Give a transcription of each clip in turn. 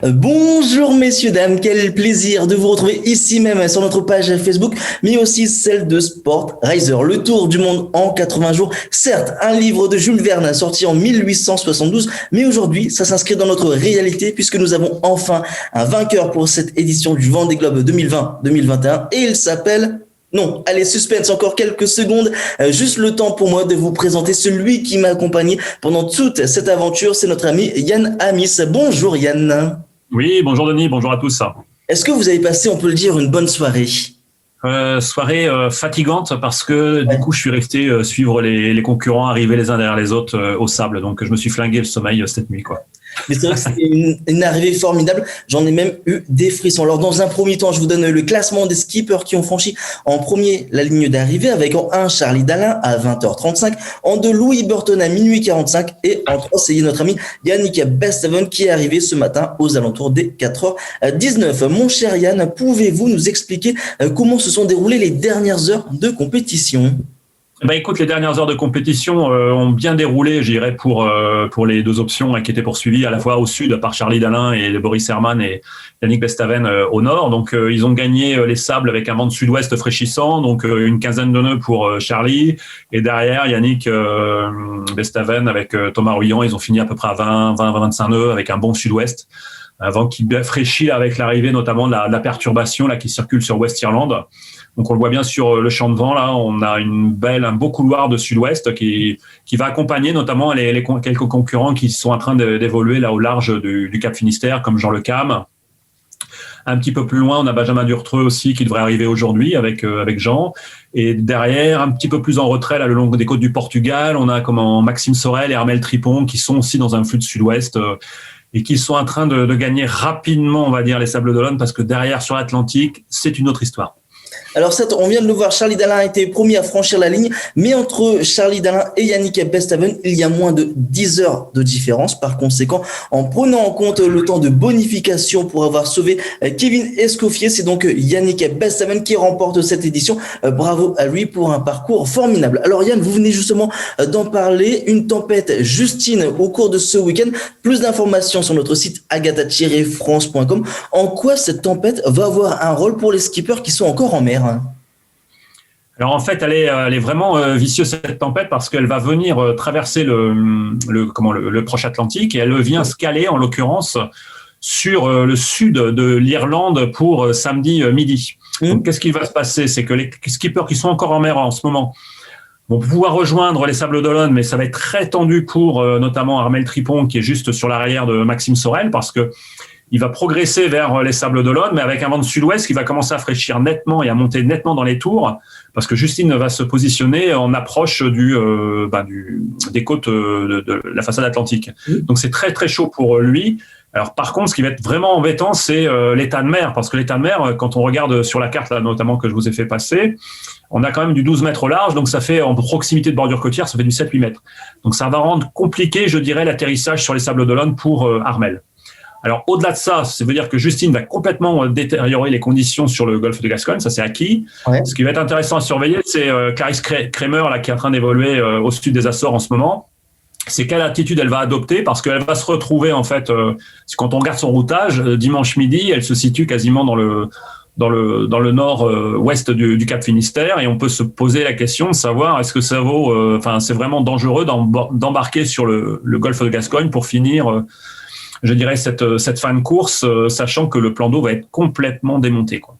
Bonjour messieurs, dames, quel plaisir de vous retrouver ici même sur notre page Facebook, mais aussi celle de Sport Riser, le tour du monde en 80 jours. Certes, un livre de Jules Verne sorti en 1872, mais aujourd'hui, ça s'inscrit dans notre réalité puisque nous avons enfin un vainqueur pour cette édition du Vendée Globe 2020-2021 et il s'appelle... Non, allez, suspense, encore quelques secondes, juste le temps pour moi de vous présenter celui qui m'a accompagné pendant toute cette aventure, c'est notre ami Yann Amis. Bonjour Yann. Oui, bonjour Denis, bonjour à tous. Est-ce que vous avez passé, on peut le dire, une bonne soirée? Soirée fatigante parce que du coup je suis resté suivre les concurrents arriver les uns derrière les autres au sable, donc je me suis flingué le sommeil cette nuit, quoi. Mais c'est vrai que c'était une arrivée formidable. J'en ai même eu des frissons. Alors, dans un premier temps, je vous donne le classement des skippers qui ont franchi en premier la ligne d'arrivée avec en 1 Charlie Dalin à 20h35, en 2 Louis Burton à minuit 45 et en 3 c'est notre ami Yannick Bestaven qui est arrivé ce matin aux alentours des 4h19. Mon cher Yann, pouvez-vous nous expliquer comment se sont déroulées les dernières heures de compétition? Bah écoute, les dernières heures de compétition ont bien déroulé, je dirais, pour les deux options qui étaient poursuivies à la fois au sud par Charlie Dalin et Boris Herrmann et Yannick Bestaven au nord. Donc ils ont gagné les sables avec un vent de sud-ouest fraîchissant, donc une quinzaine de nœuds pour Charlie. Et derrière, Yannick Bestaven avec Thomas Ruyant, ils ont fini à peu près à 20-25 nœuds avec un bon sud-ouest. Un vent qui fraîchit avec l'arrivée notamment de la perturbation là qui circule sur West Irlande. Donc on le voit bien sur le champ de vent là, on a un beau couloir de sud-ouest qui va accompagner notamment quelques concurrents qui sont en train d'évoluer là au large du Cap Finistère comme Jean Le Cam. Un petit peu plus loin, on a Benjamin Durtreux aussi qui devrait arriver aujourd'hui avec Jean. Et derrière, un petit peu plus en retrait, là, le long des côtes du Portugal, on a Maxime Sorel et Armel Tripon qui sont aussi dans un flux de sud-ouest et qui sont en train de gagner rapidement, on va dire, les Sables d'Olonne parce que derrière, sur l'Atlantique, c'est une autre histoire. Alors certes, on vient de le voir, Charlie Dalin a été premier à franchir la ligne, mais entre Charlie Dalin et Yannick Bestaven, il y a moins de 10 heures de différence. Par conséquent, en prenant en compte le temps de bonification pour avoir sauvé Kevin Escoffier, c'est donc Yannick Bestaven qui remporte cette édition. Bravo à lui pour un parcours formidable. Alors Yann, vous venez justement d'en parler, une tempête Justine au cours de ce week-end. Plus d'informations sur notre site agatha-france.com. En quoi cette tempête va avoir un rôle pour les skippers qui sont encore en mer? Alors en fait, elle est vraiment vicieuse cette tempête parce qu'elle va venir traverser le proche Atlantique et elle vient se caler en l'occurrence sur le sud de l'Irlande pour samedi midi. Donc qu'est-ce qui va se passer? C'est que les skippers qui sont encore en mer en ce moment vont pouvoir rejoindre les Sables d'Olonne, mais ça va être très tendu pour notamment Armel Tripon qui est juste sur l'arrière de Maxime Sorel parce que il va progresser vers les Sables d'Olonne, mais avec un vent de sud-ouest qui va commencer à fraîchir nettement et à monter nettement dans les tours, parce que Justine va se positionner en approche des côtes de la façade atlantique. Donc c'est très très chaud pour lui. Alors par contre, ce qui va être vraiment embêtant, c'est l'état de mer, parce que l'état de mer, quand on regarde sur la carte là, notamment que je vous ai fait passer, on a quand même du 12 mètres au large, donc ça fait en proximité de bordure côtière, ça fait du 7-8 mètres. Donc ça va rendre compliqué, je dirais, l'atterrissage sur les Sables d'Olonne pour Armel. Alors, au-delà de ça, ça veut dire que Justine va complètement détériorer les conditions sur le golfe de Gascogne, ça c'est acquis. Ouais. Ce qui va être intéressant à surveiller, c'est Clarisse Kramer là, qui est en train d'évoluer au sud des Açores en ce moment. C'est quelle attitude elle va adopter, parce qu'elle va se retrouver, en fait, quand on regarde son routage, dimanche midi, elle se situe quasiment dans le nord-ouest du Cap Finistère, et on peut se poser la question de savoir est-ce que ça vaut, c'est vraiment dangereux d'embarquer sur le golfe de Gascogne pour finir... je dirais, cette fin de course, sachant que le plan d'eau va être complètement démonté, quoi.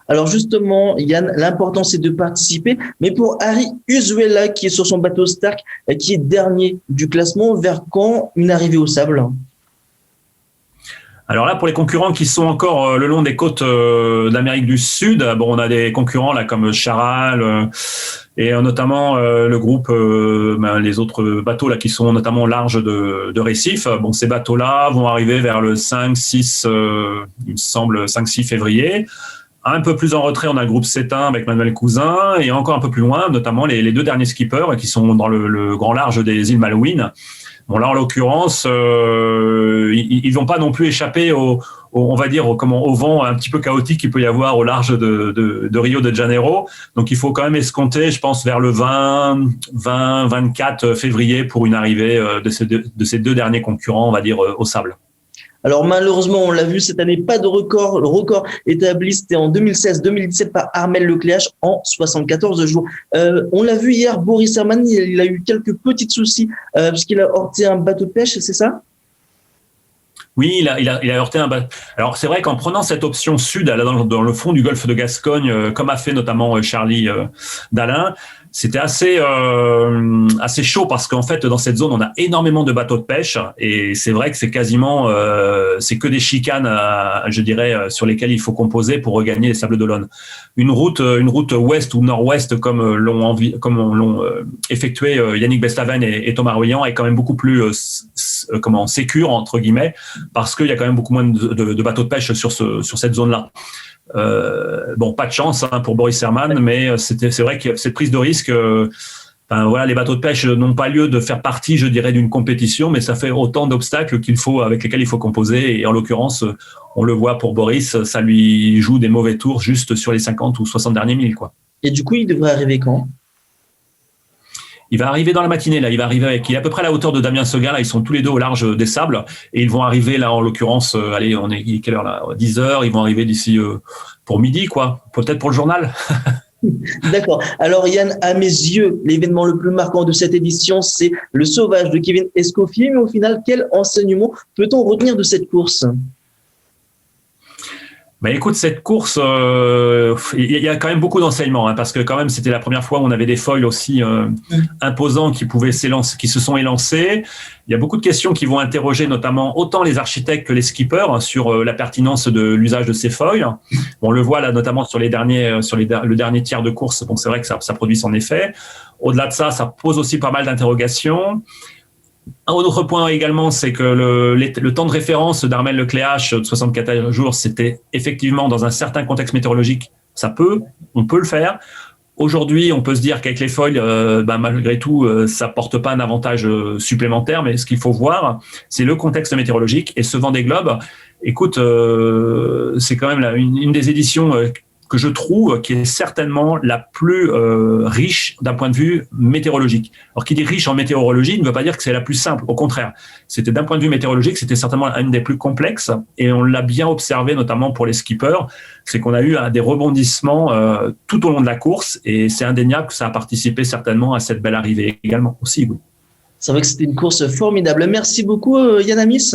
Alors justement, Yann, l'important c'est de participer, mais pour Harry Uzuela qui est sur son bateau Stark, qui est dernier du classement, vers quand une arrivée au sable? Alors là, pour les concurrents qui sont encore le long des côtes d'Amérique du Sud, bon, on a des concurrents là comme Charal et notamment le groupe, les autres bateaux là qui sont notamment au large de Récif. Bon, ces bateaux-là vont arriver vers le 5-6, il me semble 5-6 février. Un peu plus en retrait, on a le groupe Cétin avec Manuel Cousin, et encore un peu plus loin, notamment les deux derniers skippers qui sont dans le grand large des îles Malouines. Bon, là, en l'occurrence, ils vont pas non plus échapper on va dire, au vent un petit peu chaotique qu'il peut y avoir au large de Rio de Janeiro. Donc, il faut quand même escompter, je pense, vers le 20-24 février pour une arrivée de ces deux derniers concurrents, on va dire, au sable. Alors malheureusement, on l'a vu cette année, pas de record. Le record établi, c'était en 2016-2017 par Armel Lecléache en 74 jours. On l'a vu hier, Boris Herrmann, il a eu quelques petits soucis puisqu'il a heurté un bateau de pêche, c'est ça? Oui, il a heurté un bateau. Alors, c'est vrai qu'en prenant cette option sud, là, dans le fond du golfe de Gascogne, comme a fait notamment Charlie Dalin, c'était assez chaud parce qu'en fait, dans cette zone, on a énormément de bateaux de pêche et c'est vrai que c'est quasiment, c'est que des chicanes, je dirais, sur lesquelles il faut composer pour regagner les Sables d'Olonne. Une route ouest ou nord-ouest comme l'ont effectué Yannick Bestaven et Thomas Ruyant est quand même beaucoup plus sécure entre guillemets parce qu'il y a quand même beaucoup moins de bateaux de pêche sur cette zone-là. Bon, pas de chance pour Boris Herrmann, mais c'est vrai que cette prise de risque, voilà, les bateaux de pêche n'ont pas lieu de faire partie, je dirais, d'une compétition, mais ça fait autant d'obstacles avec lesquels il faut composer. Et en l'occurrence, on le voit pour Boris, ça lui joue des mauvais tours juste sur les 50 ou 60 derniers milles, quoi. Et du coup, il devrait arriver quand? Il va arriver dans la matinée, là. Il est à peu près à la hauteur de Damien Seguin, là. Ils sont tous les deux au large des sables. Et ils vont arriver, là, en l'occurrence, allez, on est quelle heure, là? 10 heures. Ils vont arriver d'ici, pour midi, quoi. Peut-être pour le journal. D'accord. Alors Yann, à mes yeux, l'événement le plus marquant de cette édition, c'est le Sauvage de Kevin Escoffier. Mais au final, quel enseignement peut-on retenir de cette course? Ben écoute, cette course, il y a quand même beaucoup d'enseignements, hein, parce que quand même c'était la première fois où on avait des foils aussi imposants qui se sont élancés. Il y a beaucoup de questions qui vont interroger notamment autant les architectes que les skippers sur la pertinence de l'usage de ces foils. On le voit là notamment sur le dernier tiers de course. Bon, c'est vrai que ça produit son effet. Au-delà de ça, ça pose aussi pas mal d'interrogations. Un autre point également, c'est que le temps de référence d'Armel Lecléache de 64 jours, c'était effectivement dans un certain contexte météorologique, on peut le faire. Aujourd'hui, on peut se dire qu'avec les foils, malgré tout, ça porte pas un avantage supplémentaire, mais ce qu'il faut voir, c'est le contexte météorologique et ce Vendée Globe. Écoute, c'est quand même une des éditions que je trouve qui est certainement la plus riche d'un point de vue météorologique. Alors, qui dit riche en météorologie ne veut pas dire que c'est la plus simple. Au contraire, c'était d'un point de vue météorologique, c'était certainement une des plus complexes et on l'a bien observé, notamment pour les skippers, c'est qu'on a eu des rebondissements tout au long de la course et c'est indéniable que ça a participé certainement à cette belle arrivée également aussi. Oui. C'est vrai que c'était une course formidable. Merci beaucoup, Yann Amis.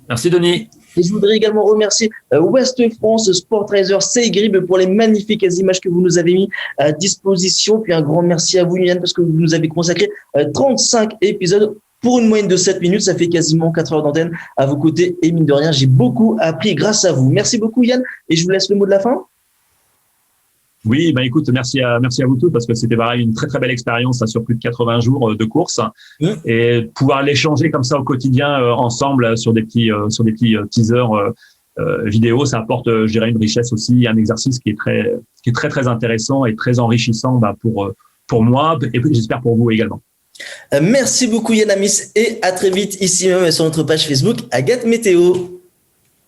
Merci, Denis. Et je voudrais également remercier Ouest France Sport Tracer Segrib pour les magnifiques images que vous nous avez mis à disposition. Puis un grand merci à vous, Yann, parce que vous nous avez consacré 35 épisodes pour une moyenne de 7 minutes. Ça fait quasiment 4 heures d'antenne à vos côtés. Et mine de rien, j'ai beaucoup appris grâce à vous. Merci beaucoup, Yann. Et je vous laisse le mot de la fin. Oui, écoute, merci à vous tous parce que c'était pareil, une très très belle expérience sur plus de 80 jours de course et pouvoir l'échanger comme ça au quotidien ensemble sur des petits teasers vidéo, ça apporte, je dirais, une richesse aussi, un exercice qui est très très intéressant et très enrichissant pour moi et j'espère pour vous également. Merci beaucoup Yann Amis et à très vite ici même sur notre page Facebook Agathe Météo.